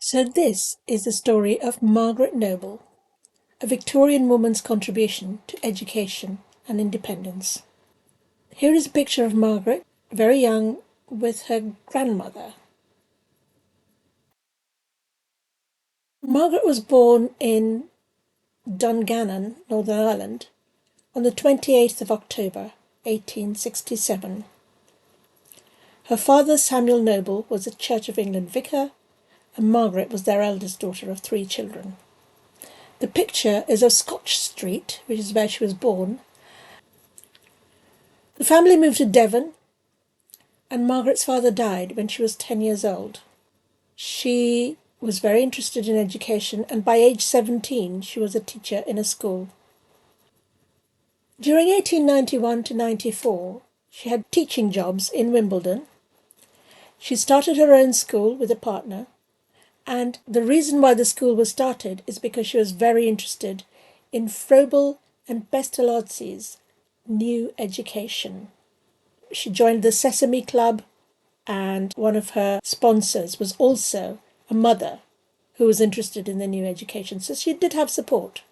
So this is the story of Margaret Noble, a Victorian woman's contribution to education and independence. Here is a picture of Margaret, very young, with her grandmother. Margaret was born in Dungannon, Northern Ireland, on the 28th of October, 1867. Her father, Samuel Noble, was a Church of England vicar, and Margaret was their eldest daughter of 3 children. The picture is of Scotch Street, which is where she was born. The family moved to Devon, and Margaret's father died when she was 10 years old. She was very interested in education, and by age 17 she was a teacher in a school. During 1891 to 94, she had teaching jobs in Wimbledon. She started her own school with a partner, and the reason why the school was started is because she was very interested in Froebel and Pestalozzi's new education. She joined the Sesame Club, and one of her sponsors was also a mother who was interested in the new education, so she did have support.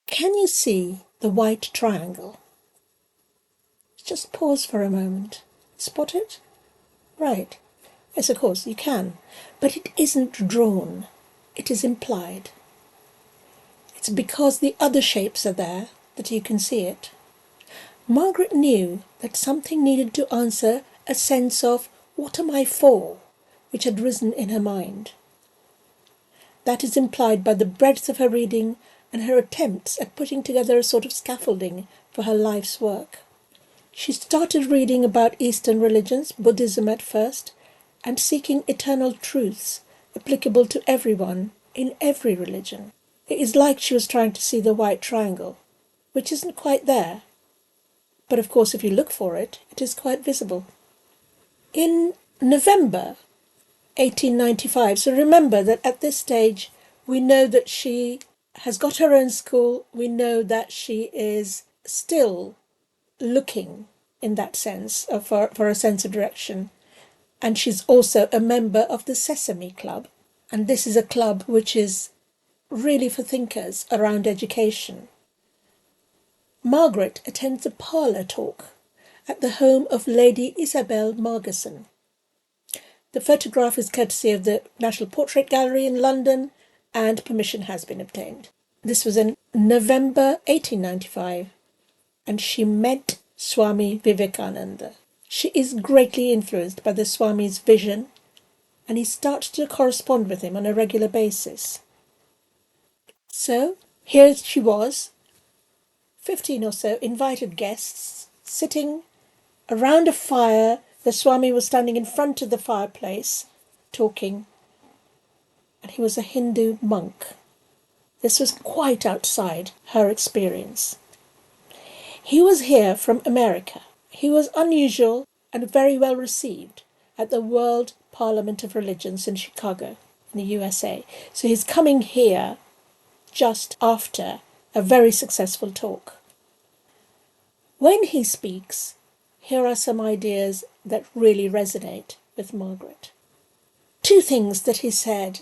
Can you see the white triangle? Just pause for a moment. Spot it? Right. Yes, of course, you can. But it isn't drawn. It is implied. It's because the other shapes are there that you can see it. Margaret knew that something needed to answer a sense of "what am I for?" which had risen in her mind. That is implied by the breadth of her reading and her attempts at putting together a sort of scaffolding for her life's work. She started reading about Eastern religions, Buddhism at first, and seeking eternal truths applicable to everyone in every religion. It is like she was trying to see the white triangle, which isn't quite there. But of course, if you look for it, it is quite visible. In November 1895, so remember that at this stage we know that she has got her own school, we know that she is still looking in that sense for a sense of direction, and she's also a member of the Sesame Club, and this is a club which is really for thinkers around education. Margaret attends a parlour talk at the home of Lady Isabel Margeson. The photograph is courtesy of the National Portrait Gallery in London, and permission has been obtained. This was in November 1895, and she met Swami Vivekananda. She is greatly influenced by the Swami's vision, and he starts to correspond with him on a regular basis. So here she was, 15 or so invited guests, sitting around a fire. The Swami was standing in front of the fireplace, talking, and he was a Hindu monk. This was quite outside her experience. He was here from America. He was unusual and very well received at the World Parliament of Religions in Chicago, in the USA. So he's coming here just after a very successful talk. When he speaks, here are some ideas that really resonate with Margaret. 2 things that he said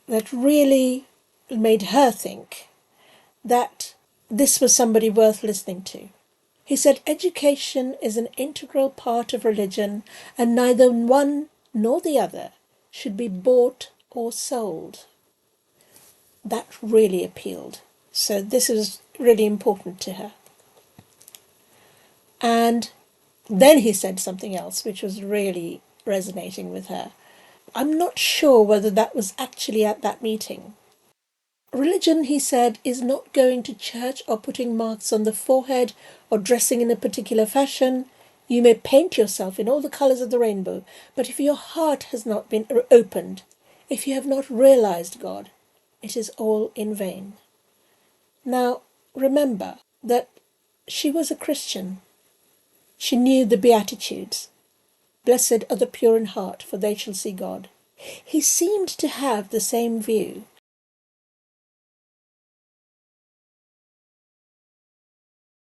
that really made her think that this was somebody worth listening to. He said, education is an integral part of religion, and neither one nor the other should be bought or sold. That really appealed. So this is really important to her. And then he said something else which was really resonating with her. I'm not sure whether that was actually at that meeting. Religion, he said, is not going to church or putting marks on the forehead or dressing in a particular fashion. You may paint yourself in all the colours of the rainbow, but if your heart has not been opened, if you have not realised God, it is all in vain. Now, remember that she was a Christian. She knew the Beatitudes. Blessed are the pure in heart, for they shall see God. He seemed to have the same view.